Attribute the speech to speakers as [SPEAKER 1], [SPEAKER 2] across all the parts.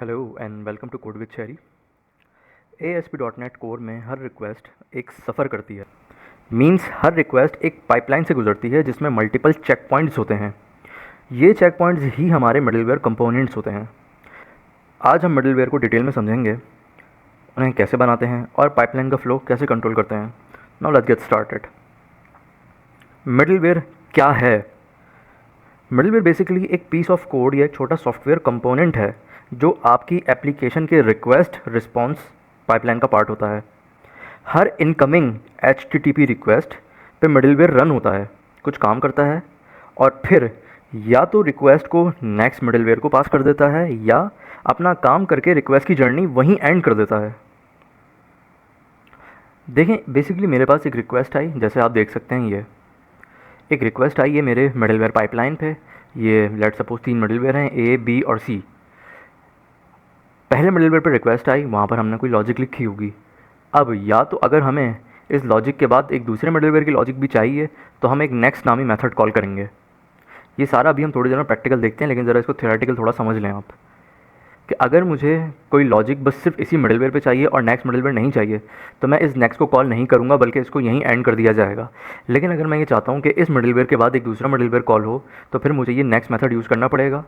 [SPEAKER 1] Hello and welcome to code with Sherry. ASP.NET core में हर request एक सफ़र करती है। मींस हर रिक्वेस्ट एक पाइपलाइन से गुजरती है जिसमें मल्टीपल चेक पॉइंट्स होते हैं। ये चेक पॉइंट्स ही हमारे मिडलवेयर कंपोनेंट्स होते हैं। आज हम मिडलवेयर को डिटेल में समझेंगे, उन्हें कैसे बनाते हैं और पाइपलाइन का फ्लो कैसे कंट्रोल करते हैं। Now let's get started. Middleware क्या है? मिडलवेयर बेसिकली एक पीस ऑफ कोड या एक छोटा सॉफ्टवेयर कंपोनेंट है जो आपकी एप्लीकेशन के रिक्वेस्ट रिस्पॉन्स पाइपलाइन का पार्ट होता है। हर इनकमिंग HTTP रिक्वेस्ट पे मिडलवेयर रन होता है, कुछ काम करता है और फिर या तो रिक्वेस्ट को नेक्स्ट मिडलवेयर को पास कर देता है या अपना काम करके रिक्वेस्ट की जर्नी वहीं एंड कर देता है। देखें, बेसिकली मेरे पास एक रिक्वेस्ट आई, जैसे आप देख सकते हैं ये एक रिक्वेस्ट आई है मेरे मिडलवेयर पाइपलाइन पे। ये लेट्स सपोज 3 मिडलवेयर हैं, A, B और C। पहले मिडलवेयर पर रिक्वेस्ट आई, वहाँ पर हमने कोई लॉजिक लिखी होगी। अब या तो अगर हमें इस लॉजिक के बाद एक दूसरे मिडलवेयर की लॉजिक भी चाहिए तो हम एक नेक्स्ट नामी मेथड कॉल करेंगे। ये सारा अभी हम थोड़ी देर में प्रैक्टिकल देखते हैं, लेकिन ज़रा इसको थ्योरेटिकल थोड़ा समझ लें आप कि अगर मुझे कोई लॉजिक बस सिर्फ इसी मिडलवेयर पे चाहिए और नेक्स्ट मिडलवेयर नहीं चाहिए तो मैं इस नेक्स्ट को कॉल नहीं करूँगा, बल्कि इसको यहीं एंड कर दिया जाएगा। लेकिन अगर मैं ये चाहता हूँ कि इस मिडलवेयर के बाद एक दूसरा मिडलवेयर कॉल हो तो फिर मुझे ये नेक्स्ट मेथड यूज़ करना पड़ेगा।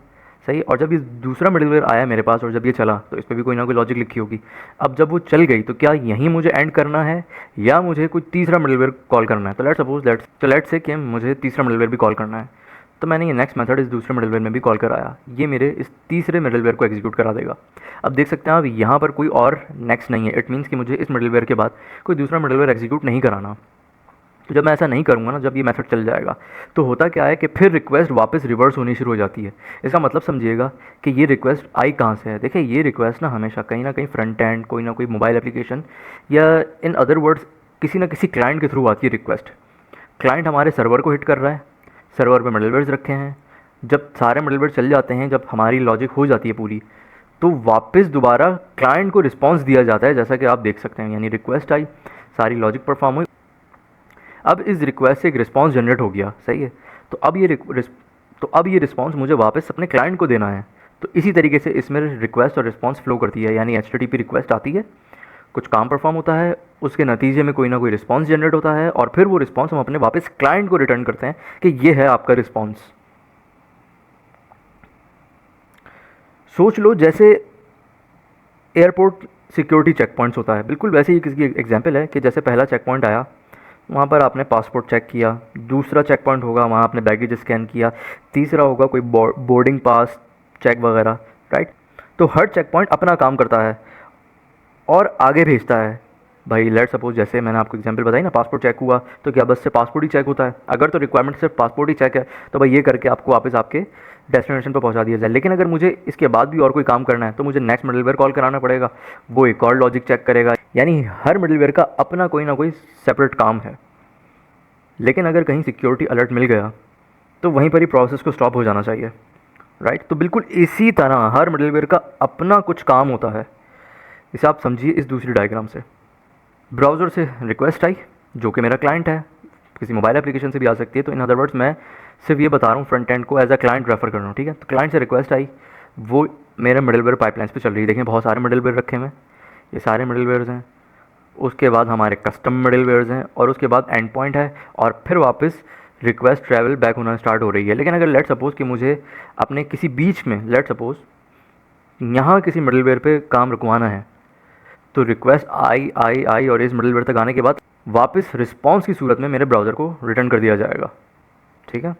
[SPEAKER 1] सही। और जब ये दूसरा मिडलवेयर आया मेरे पास और जब ये चला तो इस पर भी कोई ना कोई लॉजिक लिखी होगी। अब जब वो चल गई तो क्या यहीं मुझे एंड करना है या मुझे कोई तीसरा मिडलवेयर कॉल करना है? तो लेट्स से कि मुझे तीसरा मिडलवेयर भी कॉल करना है, तो मैंने ये नेक्स्ट मेथड इस दूसरे मिडलवेयर में भी कॉल कराया। ये मेरे इस तीसरे मिडलवेयर को एग्जीक्यूट करा देगा। अब देख सकते हैं आप यहाँ पर कोई और नेक्स्ट नहीं है। इट मीन्स कि मुझे इस मिडलवेयर के बाद कोई दूसरा मिडलवेयर एग्जीक्यूट नहीं कराना। तो जब मैं ऐसा नहीं करूँगा ना, जब ये मेथड चल जाएगा तो होता क्या है कि फिर रिक्वेस्ट वापस रिवर्स होनी शुरू हो जाती है। इसका मतलब समझिएगा कि ये रिक्वेस्ट आई कहाँ से है। देखिए, ये रिक्वेस्ट ना हमेशा कहीं ना कहीं फ्रंट एंड, कोई ना कोई मोबाइल एप्लीकेशन या इन अदर वर्ड्स किसी ना किसी क्लाइंट के थ्रू आती है रिक्वेस्ट। क्लाइंट हमारे सर्वर को हिट कर रहा है, सर्वर पे मिडलवेयर्स रखे हैं। जब सारे मिडलवेयर चल जाते हैं, जब हमारी लॉजिक हो जाती है पूरी, तो वापस दोबारा क्लाइंट को रिस्पांस दिया जाता है, जैसा कि आप देख सकते हैं। यानी रिक्वेस्ट आई, सारी लॉजिक परफॉर्म हुई, अब इस रिक्वेस्ट से एक रिस्पांस जनरेट हो गया। सही है। तो अब ये रिस्पांस मुझे वापस अपने क्लाइंट को देना है। तो इसी तरीके से इसमें रिक्वेस्ट और रिस्पांस फ्लो करती है। यानी HTTP रिक्वेस्ट आती है, कुछ काम परफॉर्म होता है, उसके नतीजे में कोई ना कोई रिस्पांस जनरेट होता है और फिर वो रिस्पांस हम अपने वापस क्लाइंट को रिटर्न करते हैं कि ये है आपका रिस्पांस। सोच लो जैसे एयरपोर्ट सिक्योरिटी चेक पॉइंट्स होता है, बिल्कुल वैसे ही किसी एग्जांपल है कि जैसे पहला चेक पॉइंट आया, वहाँ पर आपने पासपोर्ट चेक किया। दूसरा चेक पॉइंट होगा, वहाँ आपने बैगेज स्कैन किया। तीसरा होगा कोई बोर्डिंग पास चेक वगैरह, राइट। तो हर चेक पॉइंट अपना काम करता है और आगे भेजता है। भाई लेट सपोज जैसे मैंने आपको एग्जांपल बताई ना, पासपोर्ट चेक हुआ तो क्या बस से पासपोर्ट ही चेक होता है? अगर तो रिक्वायरमेंट सिर्फ पासपोर्ट ही चेक है तो भाई ये करके आपको वापस आपके डेस्टिनेशन पर पहुंचा दिया जाए। लेकिन अगर मुझे इसके बाद भी और कोई काम करना है तो मुझे नेक्स्ट मिडलवेयर कॉल कराना पड़ेगा, वो एक और लॉजिक चेक करेगा। यानी हर मिडलवेयर का अपना कोई ना कोई सेपरेट काम है। लेकिन अगर कहीं सिक्योरिटी अलर्ट मिल गया तो वहीं पर ही प्रोसेस को स्टॉप हो जाना चाहिए, राइट। तो बिल्कुल इसी तरह हर मिडलवेयर का अपना कुछ काम होता है। इसे आप समझिए इस दूसरी डायग्राम से। ब्राउज़र से रिक्वेस्ट आई जो कि मेरा क्लाइंट है, किसी मोबाइल एप्लीकेशन से भी आ सकती है। तो इन अदर वर्ड्स मैं सिर्फ ये बता रहा हूँ फ्रंट एंड को एज अ क्लाइंट रेफर कर रहा हूँ, ठीक है। तो क्लाइंट से रिक्वेस्ट आई, वो मेरे मिडलवेयर पाइपलाइंस पे चल रही है। देखें बहुत सारे मिडलवेयर रखे हुए हैं, ये सारे मिडलवेयर्स हैं। उसके बाद हमारे कस्टम मिडलवेयर्स हैं और उसके बाद एंड पॉइंट है और फिर वापस रिक्वेस्ट ट्रैवल बैक होना स्टार्ट हो रही है। लेकिन अगर लेट सपोज़ कि मुझे अपने किसी बीच में लेट सपोज़ यहाँ किसी मिडलवेयर पे काम रुकवाना है तो रिक्वेस्ट आई और इस मिडलवेयर तक आने के बाद वापस रिस्पांस की सूरत में मेरे ब्राउज़र को रिटर्न कर दिया जाएगा, ठीक है।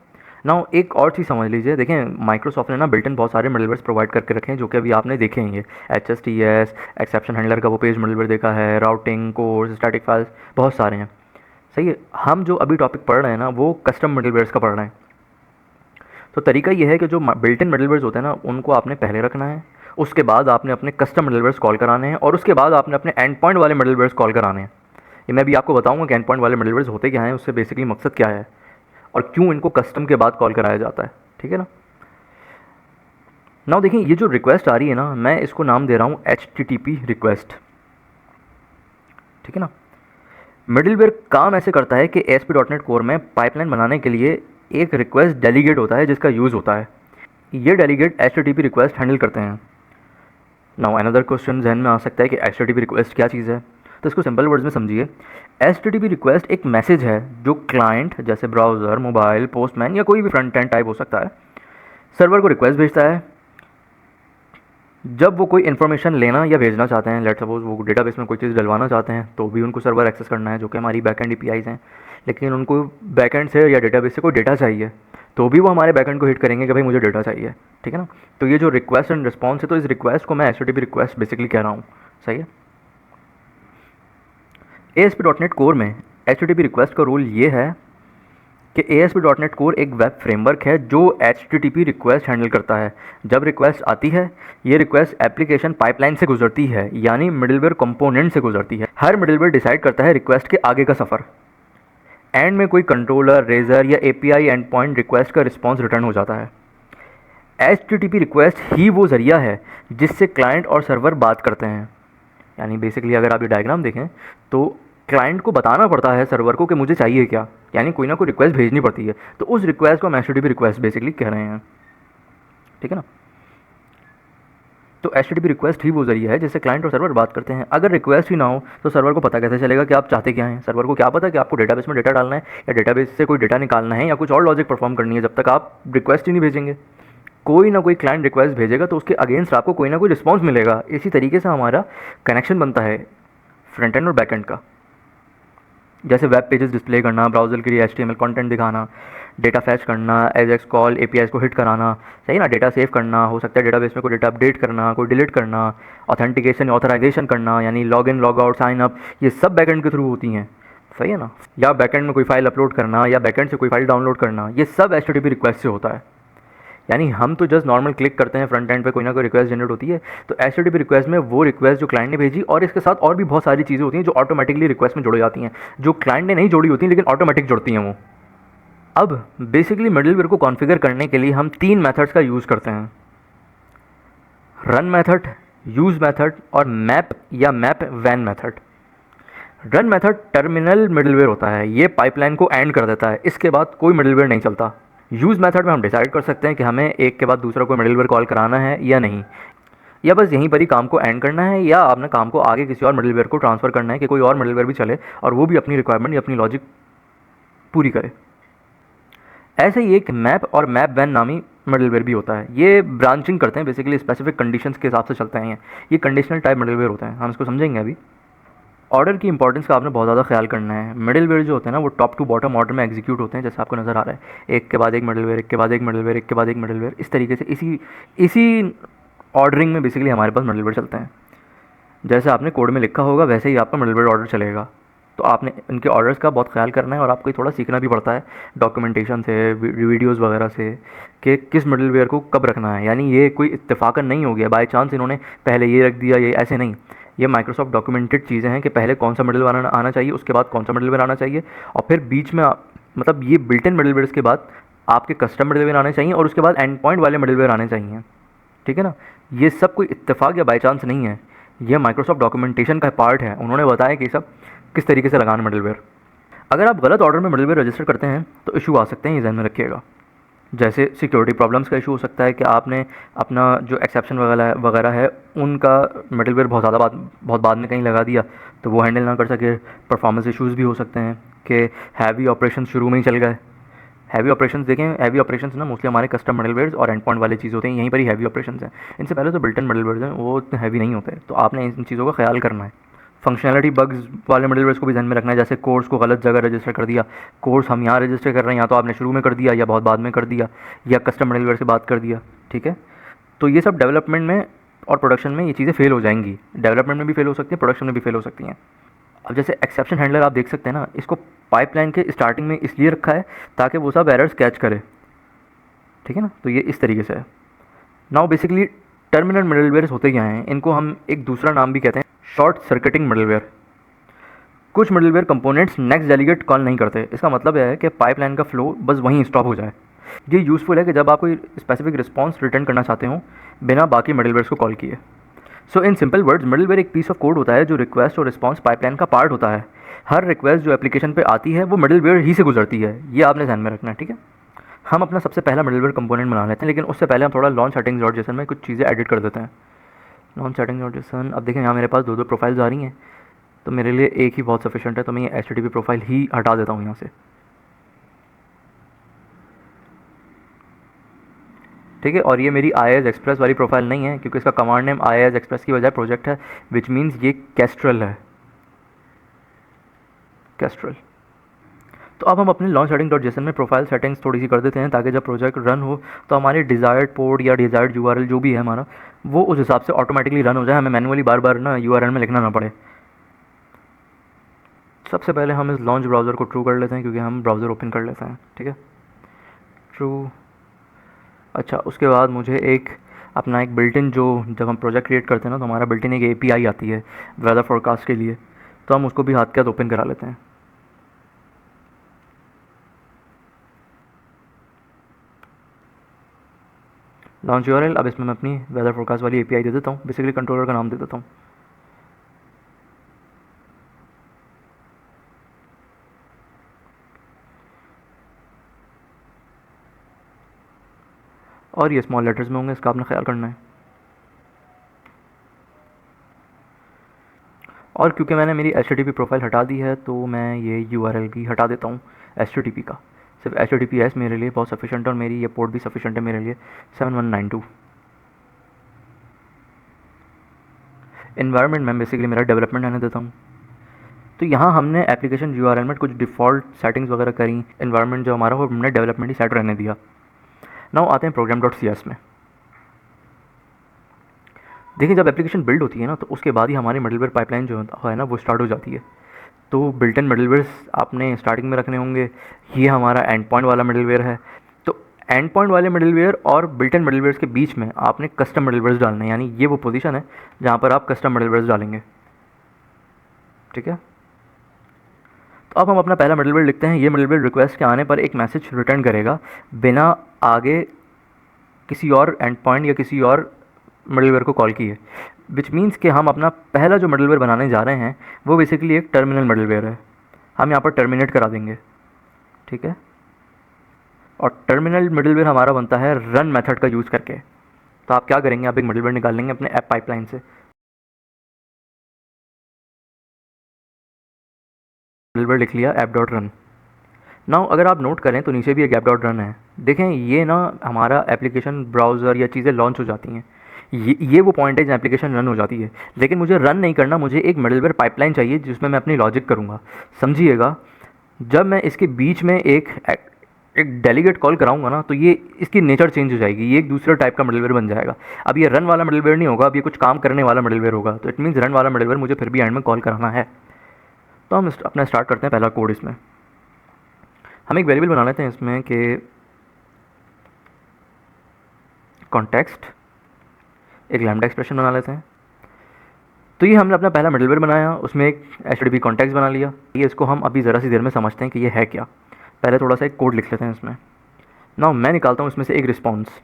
[SPEAKER 1] नाउ एक और चीज़ समझ लीजिए। देखें, माइक्रोसॉफ्ट ने ना बिल्ट इन बहुत सारे मिडलवेयर्स प्रोवाइड करके रखे हैं जो कि अभी आपने देखे हैं। ये HSTS, एक्सेप्शन हैंडलर का वो पेज मिडलवेयर देखा है, राउटिंग, कोर्स, स्टैटिक फाइल्स, बहुत सारे हैं। सही है। हम जो अभी टॉपिक पढ़ रहे हैं ना वो कस्टम मिडलवेयर्स का पढ़ रहे हैं। तो तरीका ये है कि जो बिल्ट इन मिडलवेयर्स होते हैं ना उनको आपने पहले रखना है, उसके बाद आपने अपने कस्टम मिडलवेयर्स कॉल कराने हैं और उसके बाद आपने अपने एंड पॉइंट वाले मिडलवेयर्स कॉल कराने हैं। ये मैं भी आपको बताऊंगा कि एंड पॉइंट वाले मिडलवेयर्स होते क्या हैं, उससे बेसिकली मकसद क्या है और क्यों इनको कस्टम के बाद कॉल कराया जाता है, ठीक है ना। नाउ देखिए, ये जो रिक्वेस्ट आ रही है ना, मैं इसको नाम दे रहा हूँ HTTP रिक्वेस्ट, ठीक है ना। मिडलवेयर काम ऐसे करता है कि ASP.NET कोर में पाइपलाइन बनाने के लिए एक रिक्वेस्ट डेलीगेट होता है जिसका यूज़ होता है। ये डेलीगेट HTTP रिक्वेस्ट हैंडल करते हैं। नाउ अनदर क्वेश्चन जहन में आ सकता है कि HTTP रिक्वेस्ट क्या चीज़ है। तो इसको सिंपल वर्ड्स में समझिए। HTTP रिक्वेस्ट एक मैसेज है जो क्लाइंट जैसे ब्राउज़र, मोबाइल, पोस्टमैन या कोई भी फ्रंट एंड टाइप हो सकता है, सर्वर को रिक्वेस्ट भेजता है जब वो कोई इन्फॉर्मेशन लेना या भेजना चाहते हैं। लेट सपोज वो डेटाबेस में कोई चीज़ डलवाना चाहते हैं तो भी उनको सर्वर एक्सेस करना है, जो कि हमारी बैकएंड एपीआईज़ हैं। लेकिन उनको बैकएंड से या डेटाबेस से कोई डेटा चाहिए तो भी वो हमारे बैकएंड को हिट करेंगे कि भाई मुझे डेटा चाहिए, ठीक है ना। तो ये जो रिक्वेस्ट एंड रिस्पॉन्स है, तो इस रिक्वेस्ट को मैं HTTP रिक्वेस्ट बेसिकली कह रहा हूँ, सही है। ASP.NET कोर में HTTP रिक्वेस्ट का रूल ये है कि ASP.NET कोर एक वेब फ्रेमवर्क है जो HTTP रिक्वेस्ट हैंडल करता है। जब रिक्वेस्ट आती है, ये रिक्वेस्ट एप्लीकेशन पाइपलाइन से गुजरती है, यानी मिडिलवेयर कंपोनेंट से गुजरती है। हर मिडिलवेयर डिसाइड करता है रिक्वेस्ट के आगे का सफ़र। एंड में कोई कंट्रोलर, रेजर या API एंड पॉइंट रिक्वेस्ट का रिस्पॉन्स रिटर्न हो जाता है। HTTP रिक्वेस्ट ही वो ज़रिया है जिससे क्लाइंट और सर्वर बात करते हैं। यानी बेसिकली अगर आप ये डायग्राम देखें तो क्लाइंट को बताना पड़ता है सर्वर को कि मुझे चाहिए क्या, यानी कोई ना कोई रिक्वेस्ट भेजनी पड़ती है। तो उस रिक्वेस्ट को हम HTTP रिक्वेस्ट बेसिकली कह रहे हैं, ठीक है ना। तो HTTP रिक्वेस्ट ही वो जरिया है जिससे क्लाइंट और सर्वर बात करते हैं। अगर रिक्वेस्ट ही ना हो तो सर्वर को पता कैसे चलेगा कि आप चाहते क्या हैं। सर्वर को क्या पता कि आपको डेटाबेस में डेटा डालना है या डेटाबेस से कोई डेटा निकालना है या कुछ और लॉजिक परफॉर्म करनी है, जब तक आप रिक्वेस्ट ही नहीं भेजेंगे। कोई ना कोई क्लाइंट रिक्वेस्ट भेजेगा तो उसके अगेंस्ट आपको कोई ना कोई रिस्पॉन्स मिलेगा। इसी तरीके से हमारा कनेक्शन बनता है फ्रंट एंड और बैक एंड का। जैसे वेब पेजेस डिस्प्ले करना, ब्राउज़र के लिए HTML कंटेंट दिखाना, डेटा फैच करना, एजेक्स कॉल, APIs को हिट कराना, सही ना, डेटा सेव करना, हो सकता है डेटाबेस में कोई डेटा अपडेट करना, कोई डिलीट करना, ऑथेंटिकेशन ऑथराइजेशन करना, यानी log in, log out, sign up, ये सब बैकएंड के थ्रू होती हैं, सही है ना। या बैकएंड में कोई फाइल अपलोड करना या बैकएंड से कोई फाइल डाउनलोड करना, ये सब HTTP रिक्वेस्ट से होता है। यानी हम तो जस्ट नॉर्मल क्लिक करते हैं फ्रंट एंड पे, कोई ना कोई रिक्वेस्ट जनरेट होती है। तो HTTP रिक्वेस्ट में वो रिक्वेस्ट जो क्लाइंट ने भेजी, और इसके साथ और भी बहुत सारी चीज़ें होती हैं जो ऑटोमेटिकली रिक्वेस्ट में जुड़ जाती हैं, जो क्लाइंट ने नहीं जोड़ी होती हैं लेकिन ऑटोमेटिक जुड़ती हैं वो। अब बेसिकली मिडिलवेयर को कॉन्फ़िगर करने के लिए हम 3 मेथड्स का यूज़ करते हैं: रन मेथड, यूज़ मेथड और मैप या map when method. Run method terminal middleware होता है, ये पाइपलाइन को एंड कर देता है, इसके बाद कोई मिडिलवेयर नहीं चलता। यूज़ मेथड में हम डिसाइड कर सकते हैं कि हमें एक के बाद दूसरा कोई मिडिलवेयर कॉल कराना है या नहीं, या बस यहीं पर ही काम को एंड करना है, या आपने काम को आगे किसी और मिडिलवेयर को ट्रांसफ़र करना है कि कोई और मिडिलवेयर भी चले और वो भी अपनी रिक्वायरमेंट या अपनी लॉजिक पूरी करे। ऐसे ही एक मैप और मैप वैन नामी मिडिलवेयर भी होता है। ये ब्रांचिंग करते हैं, बेसिकली स्पेसिफिक कंडीशंस के हिसाब से चलते हैं। ये कंडीशनल टाइप मिडिलवेयर होते हैं, हम इसको समझेंगे अभी। ऑर्डर की इंपॉर्टेंस का आपने बहुत ज़्यादा ख्याल करना है। मिडिलवेयर जो होते हैं ना, वो टॉप टू बॉटम ऑर्डर में एग्जीक्यूट होते हैं, जैसे आपको नज़र आ रहा है, एक के बाद एक मिडिलवेयर, एक के बाद एक मिडिलवेयर, एक के बाद एक मिडिलवेयर, इस तरीके से इसी ऑर्डरिंग में बेसिकली हमारे पास मिडिलवेयर चलते हैं। जैसे आपने कोड में लिखा होगा वैसे ही आपका मिडिलवेयर ऑर्डर चलेगा। तो आपने इनके ऑर्डर्स का बहुत ख्याल करना है, और आपको थोड़ा सीखना भी पड़ता है डॉक्यूमेंटेशन से, वीडियोस वगैरह से, कि किस मिडिलवेयर को कब रखना है। यानी ये कोई इत्तेफाकन नहीं हो गया, बाय चांस इन्होंने पहले ये रख दिया, ये ऐसे नहीं। ये माइक्रोसॉफ्ट डॉक्यूमेंटेड चीज़ें हैं कि पहले कौन सा मिडिलवेयर आना चाहिए, उसके बाद कौन सा मिडिलवेयर आना चाहिए, और फिर बीच में मतलब ये बिल्ट इन मिडिलवेयर्स के बाद आपके कस्टम मिडिलवेयर आने चाहिए, और उसके बाद एंड पॉइंट वाले मिडिलवेयर आने चाहिए, ठीक है ना। ये सब कोई इत्तेफाक या बाई चांस नहीं है, ये माइक्रोसॉफ्ट डॉक्यूमेंटेशन का पार्ट है। उन्होंने बताया कि सब किस तरीके से लगाना मिडिलवेयर। अगर आप गलत ऑर्डर में मिडिलवेयर रजिस्टर करते हैं तो इशू आ सकते हैं, ये ध्यान में रखिएगा। जैसे सिक्योरिटी प्रॉब्लम्स का इशू हो सकता है कि आपने अपना जो एक्सेप्शन वगैरह है उनका मिडिलवेयर बहुत बाद में कहीं लगा दिया तो वो हैंडल ना कर सके। परफॉर्मेंस इश्यूज़ भी हो सकते हैं कि हैवी ऑपरेशन शुरू में ही चल गए। हैवी ऑपरेशंस देखें, हैवी ऑपरेशंस ना मोस्टली हमारे कस्टम मिडिलवेयर्स और एंड पॉइंट वाले चीज़ होते हैं, यहीं पर ही हैवी ऑपरेशंस हैं। इनसे पहले तो बिल्ट इन मिडिलवेयर्स हैं, वो इतने हैवी नहीं होते, तो आपने इन चीज़ों का ख्याल करना है। फंक्शनलिटी बग्स वाले मिडिलवेयर्स को भी ध्यान में रखना है। जैसे कोर्स को गलत जगह रजिस्टर कर दिया, कोर्स हम यहाँ रजिस्टर कर रहे हैं, या तो आपने शुरू में कर दिया या बहुत बाद में कर दिया, या कस्टम मिडिलवेयर से बात कर दिया, ठीक है। तो ये सब डेवलपमेंट में और प्रोडक्शन में ये चीज़ें फेल हो जाएंगी। डेवलपमेंट में भी फेल हो सकती हैं, प्रोडक्शन में भी फेल हो सकती हैं। अब जैसे एक्सेप्शन हैंडलर आप देख सकते हैं ना, इसको पाइपलाइन के स्टार्टिंग में इसलिए रखा है ताकि वो सब एरर्स कैच करे, ठीक है ना। तो ये इस तरीके से है। नाउ बेसिकली टर्मिनल मिडिलवेयर्स होते क्या हैं, इनको हम एक दूसरा नाम भी कहते हैं शॉर्ट सर्किटिंग मिडिलवेयर। कुछ middleware components next delegate call नहीं करते। इसका मतलब यह है कि पाइपलाइन का फ्लो बस वहीं स्टॉप हो जाए। ये यूज़फुल है कि जब आप कोई स्पेसिफिक रिस्पॉन्स रिटर्न करना चाहते हो बिना बाकी मिडिलवेयर्स को कॉल किए। सो इन सिंपल वर्ड्स, मिडिलवेयर एक पीस ऑफ कोड होता है जो रिक्वेस्ट और रिस्पॉन्स पाइपलाइन का पार्ट होता है। हर रिक्वेस्ट जो एप्लीकेशन पे आती है वो मिडिलवेयर ही से गुजरती है, ये आपने ध्यान में रखना है, ठीक है। हम अपना सबसे पहला मिडिलवेयर कंपोनेंट बना लेते हैं, लेकिन उससे पहले हम थोड़ा लॉन्च सेटिंग्स और जैसे में कुछ चीज़ें एडिट कर देते हैं। नॉन सेटिंग नोटिसन, अब देखें यहाँ मेरे पास दो दो प्रोफाइल्स आ रही हैं, तो मेरे लिए एक ही बहुत सफिशेंट है, तो मैं ये HTTP प्रोफाइल ही हटा देता हूँ यहाँ से। ठीक है, और ये मेरी IIS एक्सप्रेस वाली प्रोफाइल नहीं है, क्योंकि इसका कमांड नेम IIS एक्सप्रेस की बजाय प्रोजेक्ट है, विच मीन्स ये कैस्ट्रल है, कैस्ट्रल। तो अब हम अपने लॉन्च सेटिंग डॉट जेसन में प्रोफाइल सेटिंग्स थोड़ी सी कर देते हैं, ताकि जब प्रोजेक्ट रन हो तो हमारे डिज़ायर्ड पोर्ट या डिज़ायर्ड URL जो भी है हमारा, वो उस हिसाब से ऑटोमेटिकली रन हो जाए, हमें मैनुअली बार बार ना URL में लिखना ना पड़े। सबसे पहले हम इस लॉन्च ब्राउज़र को ट्रू कर लेते हैं, क्योंकि हम ब्राउज़र ओपन कर लेते हैं। ठीक है, ट्रू। अच्छा, उसके बाद मुझे एक अपना एक बिल्ट इन, जो जब हम प्रोजेक्ट क्रिएट करते हैं ना, तो हमारा बिल्ट इन एक API आती है वेदर फोरकास्ट के लिए, तो हम उसको भी हाथ के हाथ ओपन करा लेते हैं। लॉन्च URL, अब इसमें मैं अपनी वेदर फोरकास्ट वाली API दे देता हूँ, बेसिकली कंट्रोलर का नाम दे देता हूँ। और ये स्मॉल लेटर्स में होंगे, इसका आपने ख्याल करना है। और क्योंकि मैंने मेरी HTTP प्रोफाइल हटा दी है, तो मैं ये URL भी हटा देता हूँ HTTP का। सिर्फ HTTPS मेरे लिए बहुत सफिशेंट है, और मेरी ये पोर्ट भी सफिशेंट है मेरे लिए 7192। इन्वायरमेंट में बेसिकली मेरा डेवलपमेंट रहने देता हूँ। तो यहाँ हमने एप्लीकेशन URL में कुछ डिफ़ॉल्ट सेटिंग्स वगैरह करी, इन्वायरमेंट जो हमारा, वो हमने डेवलपमेंट ही सेट रहने दिया। नाउ आते हैं program.cs में। देखिए, जब एप्लीकेशन बिल्ड होती है ना, तो उसके बाद ही हमारी मिडलवेयर पाइपलाइन जो है ना, वो स्टार्ट हो जाती है। तो बिल्ट इन मिडलवेयर्स आपने स्टार्टिंग में रखने होंगे। ये हमारा एंड पॉइंट वाला मिडलवेयर है, तो एंड पॉइंट वाले मिडलवेयर और बिल्ट इन मिडलवेयर्स के बीच में आपने कस्टम मिडलवेयर्स डालने हैं, यानी ये वो पोजीशन है जहाँ पर आप कस्टम मिडलवेयर्स डालेंगे। ठीक है, तो अब हम अपना पहला मिडलवेयर लिखते हैं। ये मिडलवेयर रिक्वेस्ट के आने पर एक मैसेज रिटर्न करेगा, बिना आगे किसी और एंड पॉइंट या किसी और मिडलवेयर को कॉल किए, विच मीन्स कि हम अपना पहला जो मिडलवेयर बनाने जा रहे हैं वो बेसिकली एक टर्मिनल मिडलवेयर है। हम यहाँ पर टर्मिनेट करा देंगे। ठीक है, और टर्मिनल मिडलवेयर हमारा बनता है रन मेथड का यूज़ करके। तो आप क्या करेंगे, आप एक मिडलवेयर निकाल लेंगे अपने ऐप पाइपलाइन से। मिडलवेयर लिख लिया ऐप डॉट रन। नाउ अगर आप नोट करें तो नीचे भी एक ऐप डॉट रन है। देखें, ये ना हमारा एप्लीकेशन ब्राउज़र या चीज़ें लॉन्च हो जाती हैं, ये वो पॉइंट है जहाँ एप्लीकेशन रन हो जाती है। लेकिन मुझे रन नहीं करना, मुझे एक मिडलवेयर पाइपलाइन चाहिए जिसमें मैं अपनी लॉजिक करूँगा। समझिएगा, जब मैं इसके बीच में एक डेलीगेट कॉल कराऊंगा ना, तो ये इसकी नेचर चेंज हो जाएगी, ये एक दूसरे टाइप का मिडलवेयर बन जाएगा। अब ये रन वाला मिडलवेयर नहीं होगा, अब ये कुछ काम करने वाला मिडलवेयर होगा। तो इट मीन्स रन वाला मिडलवेयर मुझे फिर भी एंड में कॉल कराना है। तो हम अपना स्टार्ट करते हैं पहला कोड। इसमें हम एक वेरिएबल बना लेते हैं इसमें कि कॉन्टेक्स्ट, एक लैम्डा एक्सप्रेशन बना लेते हैं। तो ये हमने अपना पहला मिडलवेयर बनाया, उसमें एक HTTP कॉन्टेक्स्ट बना लिया। ये इसको हम अभी ज़रा सी देर में समझते हैं कि ये है क्या। पहले थोड़ा सा एक कोड लिख लेते हैं इसमें। नाउ मैं निकालता हूँ इसमें से एक रिस्पॉन्स।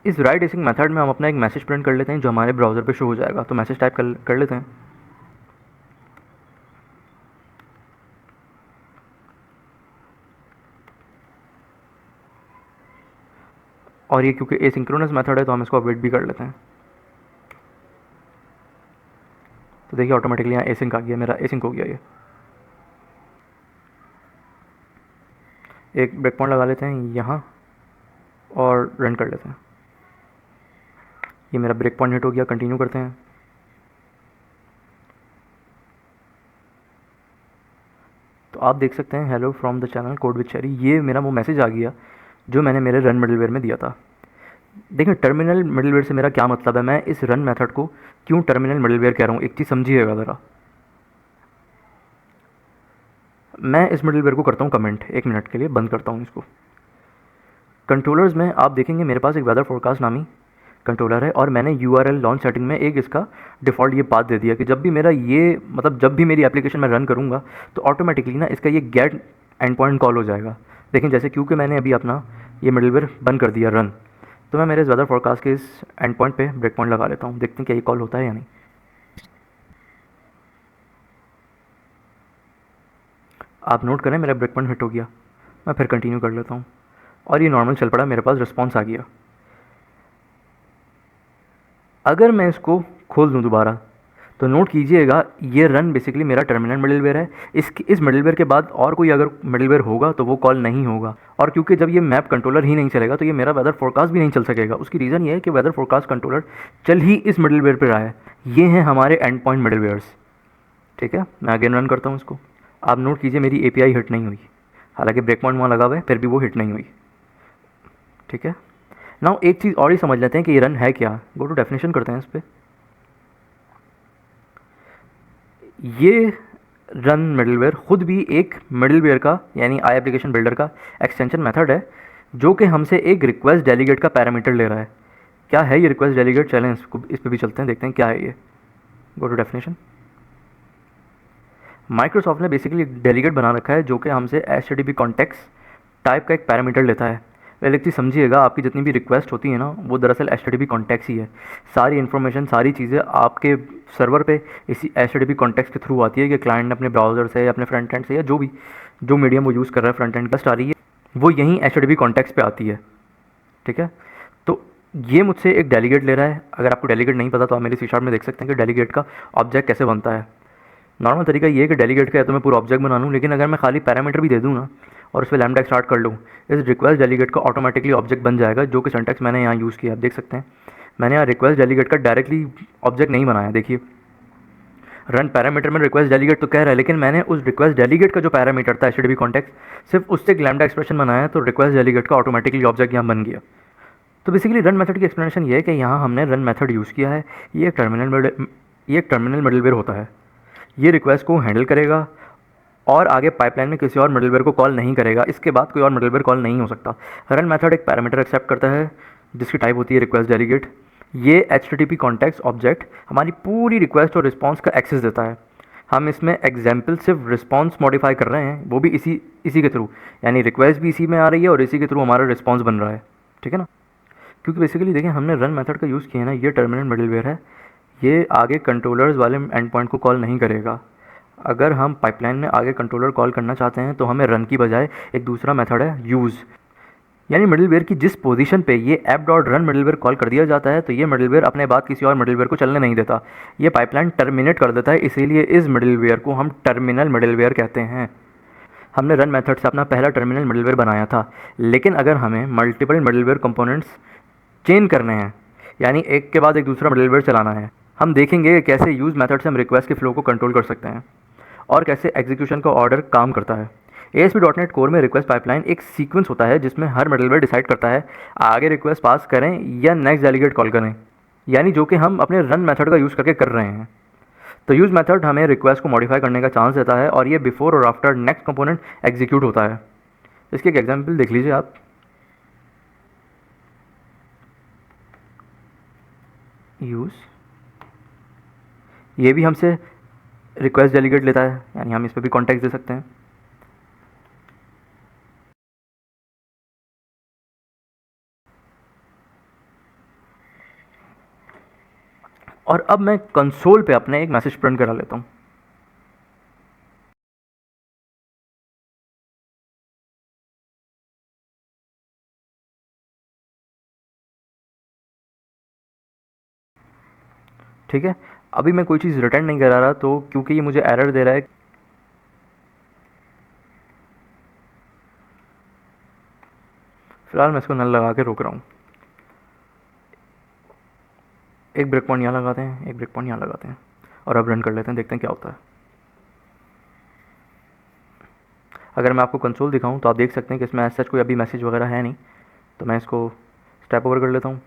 [SPEAKER 1] इस राइट एसिंग मेथड में हम अपना एक मैसेज प्रिंट कर लेते हैं जो हमारे ब्राउज़र पे शो हो जाएगा। तो मैसेज टाइप कर लेते हैं। और ये क्योंकि एसिंक्रोनस मेथड है तो हम इसको वेट भी कर लेते हैं। तो देखिए ऑटोमेटिकली यहाँ एसिंक आ गया, मेरा एसिंक हो गया। ये एक ब्रेक पॉइंट लगा लेते हैं यहाँ और रन कर लेते हैं। ये मेरा ब्रेक पॉइंट हिट हो गया। कंटिन्यू करते हैं। तो आप देख सकते हैं hello from the channel code with cherry, ये मेरा वो मैसेज आ गया जो मैंने मेरे रन मिडलवेयर में दिया था। देखिए टर्मिनल मिडलवेयर से मेरा क्या मतलब है, मैं इस रन मेथड को क्यों टर्मिनल मिडलवेयर कह रहा हूँ, एक चीज़ समझिएगा ज़रा। मैं इस मिडलवेयर को करता हूँ कमेंट, 1 मिनट के लिए बंद करता हूँ इसको। कंट्रोलर्स में आप देखेंगे मेरे पास एक वेदर फोरकास्ट नामी कंट्रोलर है, और मैंने URL लॉन्च सेटिंग में एक इसका डिफ़ॉल्ट ये पाथ दे दिया कि जब भी मेरा ये मतलब जब भी मेरी एप्लीकेशन में रन करूँगा तो ऑटोमेटिकली ना इसका ये गेट एंड पॉइंट कॉल हो जाएगा। देखें जैसे क्योंकि मैंने अभी अपना ये मिडलवेयर बंद कर दिया रन, तो मैं मेरे इस वेदर फोरकास्ट के इस एंड पॉइंट पे ब्रेक पॉइंट लगा लेता हूँ, देखते हैं क्या ये कॉल होता है या नहीं। आप नोट करें मेरा ब्रेक पॉइंट हिट हो गया, मैं फिर कंटिन्यू कर लेता हूँ और ये नॉर्मल चल पड़ा, मेरे पास रिस्पॉन्स आ गया। अगर मैं इसको खोल दूँ दोबारा तो नोट कीजिएगा ये रन बेसिकली मेरा टर्मिनल मिडिलवेयर है। इस मिडिलवेयर के बाद और कोई अगर मिडिलवेयर होगा तो वो कॉल नहीं होगा, और क्योंकि जब ये मैप कंट्रोलर ही नहीं चलेगा तो ये मेरा वेदर फोरकास्ट भी नहीं चल सकेगा। उसकी रीज़न ये है कि वेदर फोरकास्ट कंट्रोलर चल ही इस मिडिलवेयर पर रहा है। ये हैं हमारे एंड पॉइंट मिडिलवेयर्स। ठीक है, मैं अगेन रन करता हूँ इसको। आप नोट कीजिए मेरी एपीआई हिट नहीं हुई, हालांकि ब्रेक पॉइंट वहाँ लगा हुआ है फिर भी वो हिट नहीं हुई। ठीक है, नाउ एक चीज़ और ही समझ लेते हैं कि ये रन है क्या। गो टू डेफिनेशन करते हैं इस पर। ये रन मिडलवेयर खुद भी एक मिडलवेयर का यानी आई एप्लीकेशन बिल्डर का एक्सटेंशन मेथड है, जो कि हमसे एक रिक्वेस्ट डेलीगेट का पैरामीटर ले रहा है। क्या है ये रिक्वेस्ट डेलीगेट? चलें इस पर भी चलते हैं, देखते हैं क्या है ये। Go to definition. माइक्रोसॉफ्ट ने बेसिकली एक डेलीगेट बना रखा है जो कि हमसे HTTP कॉन्टेक्स्ट टाइप का एक पैरामीटर लेता है। पहले एक चीज़ समझिएगा, आपकी जितनी भी रिक्वेस्ट होती है ना वो दरअसल HTTP कॉन्टेक्स्ट ही है। सारी इन्फॉर्मेशन, सारी चीज़ें आपके सर्वर पे इसी HTTP कॉन्टेक्स्ट के थ्रू आती है कि क्लाइंट अपने ब्राउज़र से या अपने फ्रंट एंड से या जो मीडियम वो यूज़ कर रहा है फ्रंट एंड का आ रही है वो यहीं HTTP कॉन्टेक्स्ट पे आती है। ठीक है, तो ये मुझसे एक डेलीगेट ले रहा है। अगर आपको डेलीगेट नहीं पता तो आप मेरे C# में देख सकते हैं कि डेलीगेट का ऑब्जेक्ट कैसे बनता है। नॉर्मल तरीका ये है कि डेलीगेट का है तो मैं पूरा ऑब्जेक्ट बना लूँ, लेकिन अगर मैं खाली पैरामीटर भी दे दूँ ना और उस पर लैम्डा स्टार्ट कर लूँ, इस रिक्वेस्ट डेलीगेट का ऑटोमेटिकली ऑब्जेक्ट बन जाएगा, जो कि सिंटैक्स मैंने यहाँ यूज़ किया। आप देख सकते हैं मैंने यहाँ रिक्वेस्ट डेलीगेट का डायरेक्टली ऑब्जेक्ट नहीं बनाया। देखिए रन पैरामीटर में रिक्वेस्ट डेलीगेट तो कह रहा है, लेकिन मैंने उस रिक्वेस्ट डेलीगेट का जो पैरामीटर था HTTP कॉन्टेक्स्ट सिर्फ उससे एक लैम्डा एक्सप्रेशन बनाया, तो रिक्वेस्ट डेलीगेट का ऑटोमेटिकली ऑब्जेक्ट यहाँ बन गया। तो बेसिकली रन मेथड की एक्सप्लेनेशन ये है कि यहाँ हमने रन मेथड यूज़ किया है। ये एक टर्मिनल मिडलवेयर होता है। ये रिक्वेस्ट को हैंडल करेगा और आगे पाइपलाइन में किसी और मिडलवेयर को कॉल नहीं करेगा। इसके बाद कोई और मिडलवेयर कॉल नहीं हो सकता। रन मेथड एक पैरामीटर एक्सेप्ट करता है जिसकी टाइप होती है रिक्वेस्ट डेलीगेट। ये HTTP कॉन्टेक्स्ट ऑब्जेक्ट हमारी पूरी रिक्वेस्ट और रिस्पॉन्स का एक्सेस देता है। हम इसमें एग्जाम्पल सिर्फ रिस्पॉन्स मॉडिफाई कर रहे हैं, वो भी इसी के थ्रू, यानी रिक्वेस्ट भी इसी में आ रही है और इसी के थ्रू हमारा रिस्पॉन्स बन रहा है। ठीक है ना, क्योंकि बेसिकली देखें हमने रन मेथड का यूज़ किया ना, ये टर्मिनल मिडलवेयर है, ये आगे कंट्रोलर्स वाले एंड पॉइंट को कॉल नहीं करेगा। अगर हम पाइपलाइन में आगे कंट्रोलर कॉल करना चाहते हैं तो हमें रन की बजाय एक दूसरा मेथड है यूज़, यानी मिडलवेयर की जिस पोजीशन पे ये app.run मिडलवेयर कॉल कर दिया जाता है तो ये मिडलवेयर अपने बाद किसी और मिडलवेयर को चलने नहीं देता, ये पाइपलाइन टर्मिनेट कर देता है। इसीलिए इस मिडलवेयर को हम टर्मिनल मिडलवेयर कहते हैं। हमने रन मेथड से अपना पहला टर्मिनल मिडलवेयर बनाया था, लेकिन अगर हमें मल्टीपल मिडलवेयर कंपोनेंट्स चेंज करने हैं, यानी एक के बाद एक दूसरा मिडलवेयर चलाना है, हम देखेंगे कैसे यूज़ मेथड से हम रिक्वेस्ट के फ्लो को कंट्रोल कर सकते हैं और कैसे एग्जीक्यूशन का ऑर्डर काम करता है। ASP.NET कोर में रिक्वेस्ट पाइपलाइन एक सीक्वेंस होता है जिसमें हर मिडलवेयर डिसाइड करता है आगे रिक्वेस्ट पास करें या नेक्स्ट डेलीगेट कॉल करें, यानी जो कि हम अपने रन मेथड का यूज़ करके कर रहे हैं। तो यूज़ मेथड हमें रिक्वेस्ट को मॉडिफाई करने का चांस देता है और ये बिफोर और आफ्टर नेक्स्ट कंपोनेंट एग्जीक्यूट होता है। इसकी एक एग्जाम्पल देख लीजिए आप। यूज़, ये भी हमसे रिक्वेस्ट डेलीगेट लेता है, यानी हम इस पर भी कॉन्टेक्स्ट दे सकते हैं। और अब मैं कंसोल पे अपने एक मैसेज प्रिंट करा लेता हूँ। ठीक है, अभी मैं कोई चीज़ रिटर्न नहीं करा रहा तो क्योंकि ये मुझे एरर दे रहा है। फिलहाल मैं इसको नल लगा के रोक रहा हूँ। एक ब्रेक पॉइंट यहाँ लगाते हैं, एक ब्रेक पॉइंट यहाँ लगाते हैं और अब रन कर लेते हैं, देखते हैं क्या होता है। अगर मैं आपको कंसोल दिखाऊं तो आप देख सकते हैं कि इसमें सच कोई अभी मैसेज वगैरह है नहीं, तो मैं इसको स्टेप ओवर कर लेता हूँ।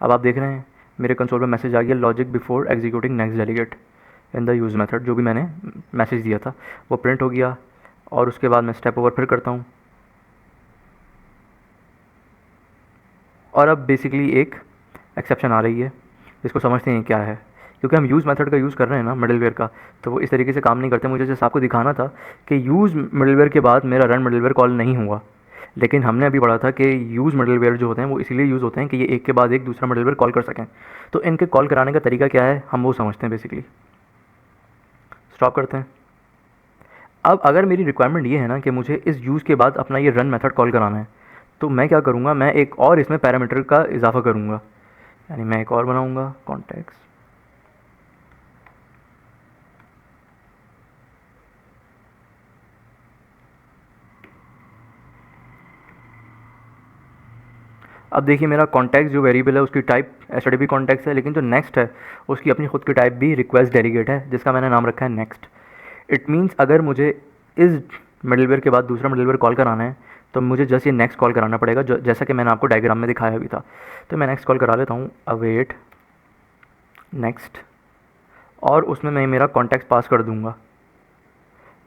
[SPEAKER 1] अब आप देख रहे हैं मेरे कंसोल में मैसेज आ गया, logic before executing next delegate in the use method. जो भी मैंने मैसेज दिया था वो प्रिंट हो गया और उसके बाद मैं स्टेप ओवर फिर करता हूँ। और अब बेसिकली एक एक्सेप्शन आ रही है जिसको समझते हैं क्या है, क्योंकि हम यूज़ मेथड का यूज़ कर रहे हैं ना मिडलवेयर का, तो वो इस तरीके से काम नहीं करते। मुझे जैसे आपको दिखाना था कि यूज़ मिडलवेयर के बाद मेरा रन मिडलवेयर कॉल नहीं हुआ, लेकिन हमने अभी पढ़ा था कि यूज़ मिडलवेयर जो होते हैं वो इसीलिए यूज़ होते हैं कि ये एक के बाद एक दूसरा मिडलवेयर कॉल कर सकें। तो इनके कॉल कराने का तरीका क्या है हम वो समझते हैं बेसिकली। स्टॉप करते हैं। अब अगर मेरी रिक्वायरमेंट ये है ना कि मुझे इस यूज़ के बाद अपना ये रन मेथड कॉल कराना है, तो मैं क्या करूँगा, मैं एक और इसमें पैरामीटर का इजाफा करूँगा, यानी मैं एक और बनाऊँगा कॉन्टेक्स्ट। अब देखिए मेरा कॉन्टैक्ट जो वेरिएबल है उसकी टाइप HTTP कॉन्टैक्ट है, लेकिन जो नेक्स्ट है उसकी अपनी खुद की टाइप भी रिक्वेस्ट डेलीगेट है, जिसका मैंने नाम रखा है नेक्स्ट। इट मीन्स अगर मुझे इस मिडलवेयर के बाद दूसरा मिडलवेयर कॉल कराना है तो मुझे जस्ट ये नेक्स्ट कॉल कराना पड़ेगा, जो जैसा कि मैंने आपको डायग्राम में दिखाया भी था। तो मैं नेक्स्ट कॉल करा लेता हूँ, अवेट नेक्स्ट, और उसमें मैं मेरा कॉन्टैक्ट पास कर दूँगा।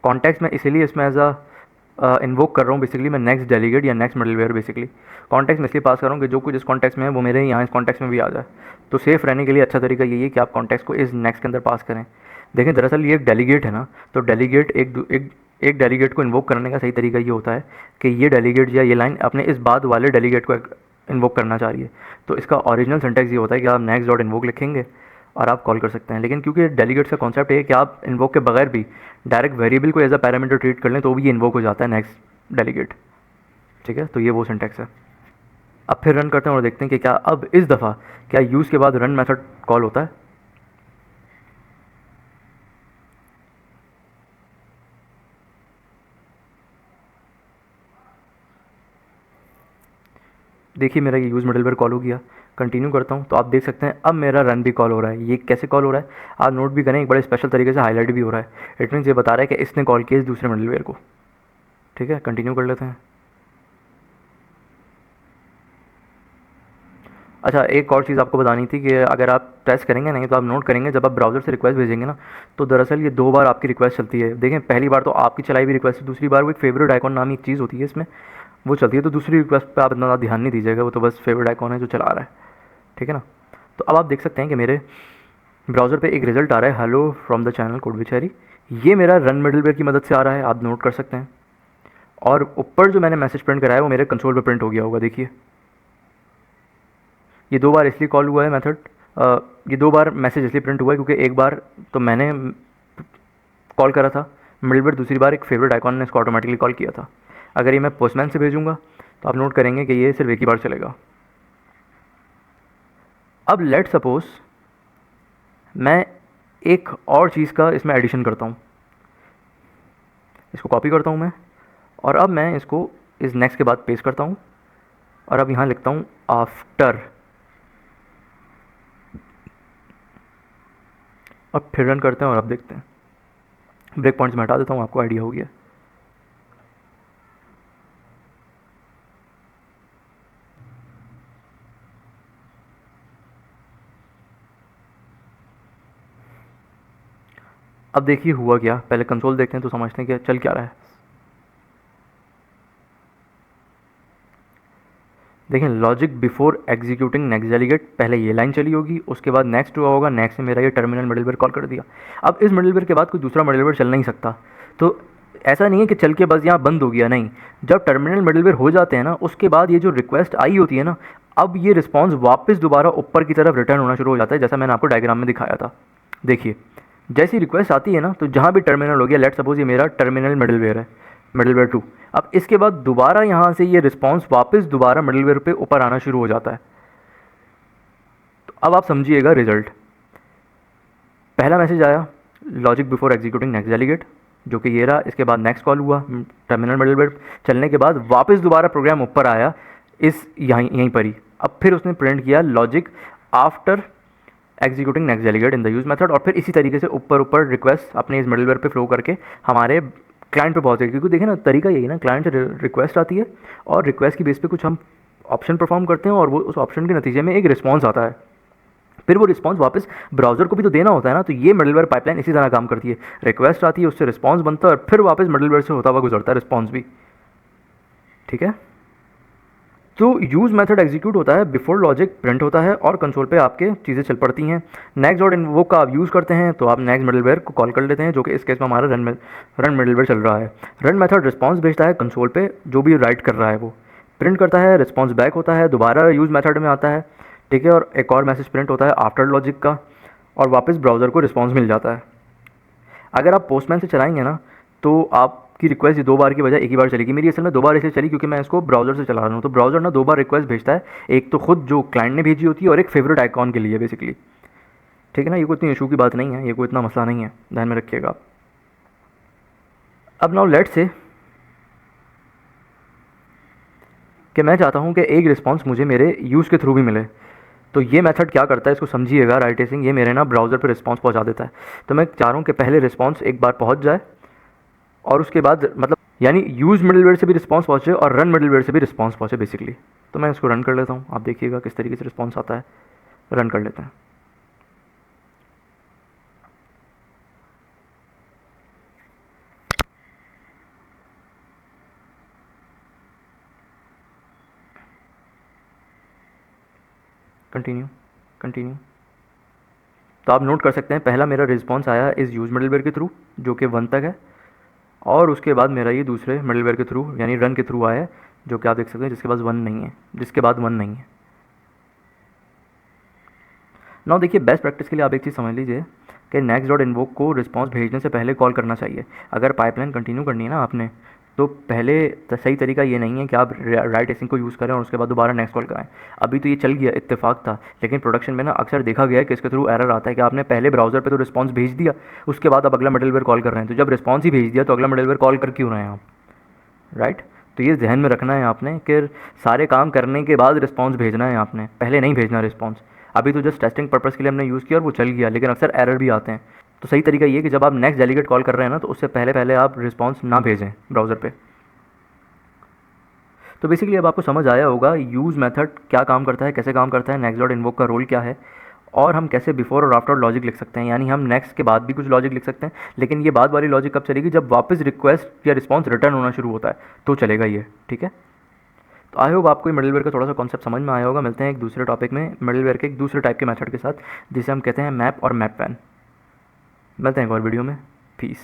[SPEAKER 1] कॉन्टैक्ट मैं इसीलिए इसमें एज अ इन्वोक कर रहा हूँ बेसिकली, मैं नेक्स्ट डेलीगेट या नेक्स्ट मिडलवेयर बेसिकली कॉन्टैक्ट में इसलिए पास कर रहा हूँ कि जो कुछ इस कॉन्टैक्ट में है वो मेरे यहाँ इस कॉन्टैक्ट में भी आ जाए। तो सेफ़ रहने के लिए अच्छा तरीका यही है कि आप कॉन्टैक्ट को इस नेक्स्ट के अंदर पास करें। देखें दरअसल ये एक डेलीगेट है ना, तो डेलीगेट एक डेलीगेट को इन्वोक करने का सही तरीका ये होता है कि ये डेलीगेट या ये लाइन अपने इस बाद वाले डेलीगेट को इन्वोक करना चाह रही है। तो इसका ओरिजिनल सिंटैक्स ये होता है कि आप नेक्स्ट डॉट इन्वोक लिखेंगे और आप कॉल कर सकते हैं। लेकिन क्योंकि डेलीगेट्स का कॉन्सेप्ट है कि आप इन्वोक के बगैर भी डायरेक्ट वेरिएबल को एज अ पैरामीटर ट्रीट कर लें तो भी ये इन्वोक हो जाता है नेक्स्ट डेलीगेट। ठीक है, तो ये वो सिंटैक्स है। अब फिर रन करते हैं और देखते हैं कि क्या अब इस दफ़ा क्या यूज़ के बाद रन मेथड कॉल होता है। देखिए मेरा ये यूज़ मिडलवेयर कॉल हो गया। कंटिन्यू करता हूँ तो आप देख सकते हैं अब मेरा रन भी कॉल हो रहा है। ये कैसे कॉल हो रहा है आप नोट भी करें, एक बड़े स्पेशल तरीके से हाईलाइट भी हो रहा है। इट मीन्स ये बता रहा है कि इसने कॉल किया इस दूसरे मिडलवेयर को। ठीक है, कंटिन्यू कर लेते हैं। अच्छा, एक और चीज़ आपको बतानी थी कि अगर आप टेस्ट करेंगे नहीं तो आप नोट करेंगे जब आप ब्राउज़र से रिक्वेस्ट भेजेंगे ना, तो दरअसल ये 2 बार आपकी रिक्वेस्ट चलती है। देखें पहली बार तो आपकी चलाई हुई रिक्वेस्ट है, दूसरी बार वो एक फेवरेट आइकॉन नाम की एक चीज़ होती है इसमें, वो चलती है। तो दूसरी रिक्वेस्ट पे आप इतना ध्यान नहीं दीजिएगा, वो तो बस फेवरेट आइकॉन है जो चला रहा है। ठीक है ना। तो अब आप देख सकते हैं कि मेरे ब्राउज़र पे एक रिज़ल्ट आ रहा है, हेलो फ्रॉम द चैनल कोडविचारी। ये मेरा रन मिडलवेयर की मदद से आ रहा है, आप नोट कर सकते हैं। और ऊपर जो मैंने मैसेज प्रिंट कराया है वो मेरे कंसोल पे प्रिंट हो गया होगा। देखिए ये 2 बार इसलिए कॉल हुआ है मेथड, ये 2 बार मैसेज इसलिए प्रिंट हुआ है क्योंकि एक बार तो मैंने कॉल करा था मिडलवेयर, दूसरी बार एक फेवरेट आइकॉन ने इसको ऑटोमेटिकली कॉल किया था। अगर ये मैं पोस्टमैन से भेजूँगा तो आप नोट करेंगे कि ये सिर्फ एक ही बार चलेगा। अब लेट सपोज़ मैं एक और चीज़ का इसमें एडिशन करता हूँ, इसको कॉपी करता हूँ मैं, और अब मैं इसको इस नेक्स्ट के बाद पेस्ट करता हूँ और अब यहाँ लिखता हूँ आफ्टर। अब फिर रन करते हैं और अब देखते हैं। ब्रेक पॉइंट्स में हटा देता हूँ, आपको आइडिया हो गया। अब देखिए हुआ क्या, पहले कंसोल देखते हैं तो समझते हैं कि चल क्या रहा है। देखें logic before executing next delegate, पहले ये लाइन चली होगी, उसके बाद नेक्स्ट हुआ होगा, नेक्स्ट से मेरा ये टर्मिनल मिडलवेयर कॉल कर दिया। अब इस मिडलवेयर के बाद कोई दूसरा मिडलवेयर चल नहीं सकता। तो ऐसा नहीं है कि चल के बस यहाँ बंद हो गया, नहीं। जब टर्मिनल मिडलवेयर हो जाते हैं ना उसके बाद ये जो रिक्वेस्ट आई होती है ना, अब ये रिस्पॉन्स वापस दोबारा ऊपर की तरफ रिटर्न होना शुरू हो जाता है, जैसा मैंने आपको डायग्राम में दिखाया था। देखिए जैसी रिक्वेस्ट आती है ना तो जहाँ भी टर्मिनल हो गया, लेट सपोज ये मेरा टर्मिनल मिडलवेयर है, मिडलवेयर 2। अब इसके बाद दोबारा यहाँ से ये रिस्पॉन्स वापस दोबारा मिडलवेयर पे ऊपर आना शुरू हो जाता है। तो अब आप समझिएगा रिजल्ट। पहला मैसेज आया logic before executing next delegate, जो कि ये रहा। इसके बाद नेक्स्ट कॉल हुआ, टर्मिनल मिडलवेयर चलने के बाद वापस दोबारा प्रोग्राम ऊपर आया इस यहीं पर ही। अब फिर उसने प्रिंट किया logic after executing next delegate in the use method, और फिर इसी तरीके से ऊपर ऊपर रिक्वेस्ट अपने इस मिडलवेयर पे फ्लो करके हमारे क्लाइंट पे पहुँचेगी। क्योंकि देखें ना तरीका यही ना, क्लाइंट से रिक्वेस्ट आती है और रिक्वेस्ट की बेस पे कुछ हम ऑप्शन परफॉर्म करते हैं और वो उस ऑप्शन के नतीजे में एक रिस्पॉन्स आता है। फिर वो रिस्पॉन्स वापस ब्राउज़र को भी तो देना होता है ना, तो ये मिडलवेयर पाइपलाइन इसी तरह काम करती है। रिक्वेस्ट आती है, उससे रिस्पॉन्स बनता है और फिर वापस मिडलवेयर से होता हुआ गुजरता है रिस्पॉन्स भी। ठीक है, तो यूज़ मेथड एग्जीक्यूट होता है बिफोर लॉजिक प्रिंट होता है और कंसोल पे आपके चीज़ें चल पड़ती हैं। नेक्स्ट डॉट इन्वोक का आप यूज़ करते हैं तो आप नेक्स्ट मिडलवेयर को कॉल कर लेते हैं, जो कि इस केस में हमारा रन मिडलवेयर चल रहा है। रन मेथड रिस्पॉन्स भेजता है कंसोल पे, जो भी राइट कर रहा है वो प्रिंट करता है, रिस्पॉन्स बैक होता है, दोबारा यूज़ मेथड में आता है, ठीक है, और एक और मैसेज प्रिंट होता है आफ्टर लॉजिक का, और वापस ब्राउज़र को रिस्पॉन्स मिल जाता है। अगर आप पोस्टमैन से चलाएंगे ना तो आपकी रिक्वेस्ट 2 बार की बजाय एक ही बार चलेगी। मेरी असल में 2 बार इसलिए चली क्योंकि मैं इसको ब्राउज़र से चला रहा हूँ, तो ब्राउज़र ना 2 बार रिक्वेस्ट भेजता है, एक तो खुद जो क्लाइंट ने भेजी होती है और एक फेवरेट आइकॉन के लिए बेसिकली, ठीक है ना। ये कोई इतनी इशू की बात नहीं है, ये कोई इतना मसला नहीं है, ध्यान में रखिएगा आप। अब नाउ लेट से कि मैं चाहता हूँ कि एक रिस्पॉन्स मुझे मेरे यूज़ के थ्रू भी मिले, तो ये मेथड क्या करता है इसको समझिएगा। राइटेसिंग ये मेरे ना ब्राउज़र पर रिस्पॉन्स पहुँचा देता है। तो मैं चाह रहा हूँ कि पहले रिस्पॉन्स एक बार पहुँच जाए और उसके बाद मतलब यानी यूज़ मिडलवेयर से भी रिस्पॉन्स पहुँचे और रन मिडलवेयर से भी रिस्पॉन्स पहुँचे बेसिकली। तो मैं इसको रन कर लेता हूँ, आप देखिएगा किस तरीके से रिस्पॉन्स आता है। रन कर लेते हैं। Continue continue. तो आप नोट कर सकते हैं पहला मेरा रिस्पॉन्स आया इस यूज़ मिडलवेयर के थ्रू जो कि 1 तक है, और उसके बाद मेरा ये दूसरे मिडलवेयर के थ्रू यानी रन के थ्रू आया है, जो कि आप देख सकते हैं जिसके बाद 1 नहीं है, जिसके बाद 1 नहीं है। ना देखिए बेस्ट प्रैक्टिस के लिए आप एक चीज़ समझ लीजिए कि नेक्स्ट डॉट इन्वोक को रिस्पॉन्स भेजने से पहले कॉल करना चाहिए। अगर पाइपलाइन कंटिन्यू करनी है ना आपने, तो पहले सही तरीका ये नहीं है कि आप राइट एसिंग को यूज़ करें और उसके बाद दोबारा नेक्स्ट कॉल कराएं। अभी तो ये चल गया, इत्तेफाक था, लेकिन प्रोडक्शन में ना अक्सर देखा गया है कि इसके थ्रू एरर आता है कि आपने पहले ब्राउज़र पे तो रिस्पॉन्स भेज दिया, उसके बाद आप अगला मिडलवेयर कॉल कर रहे हैं। तो जब रिस्पॉन्स ही भेज दिया तो अगला मिडलवेयर कॉल कर क्यों रहे हैं आप, राइट। तो ये ध्यान में रखना है आपने कि सारे काम करने के बाद रिस्पॉन्स भेजना है आपने, पहले नहीं भेजना रिस्पॉन्स। अभी तो जस्ट टेस्टिंग पर्पज़ के लिए हमने यूज़ किया और वो चल गया, लेकिन अक्सर एरर भी आते हैं। तो सही तरीका ये कि जब आप नेक्स्ट डेलीगेट कॉल कर रहे हैं ना, तो उससे पहले पहले आप रिस्पॉन्स ना भेजें ब्राउज़र पे। तो बेसिकली अब आपको समझ आया होगा यूज़ मेथड क्या काम करता है, कैसे काम करता है, नेक्स्ट डॉट इन्वोक का रोल क्या है, और हम कैसे बिफोर और आफ्टर लॉजिक लिख सकते हैं। यानी हम नेक्स्ट के बाद भी कुछ लॉजिक लिख सकते हैं, लेकिन ये बाद वाली लॉजिक कब चलेगी, जब वापस रिक्वेस्ट या रिस्पॉन्स रिटर्न होना शुरू होता है तो चलेगा ये, ठीक है। तो आई होप आपको मिडलवेयर का थोड़ा सा कॉन्सेप्ट समझ में आया होगा। मिलते हैं एक दूसरे टॉपिक में मिडलवेयर के एक दूसरे टाइप के मेथड के साथ, जिसे हम कहते हैं मैप और मैप पैन। मिलते हैं एक और वीडियो में। पीस।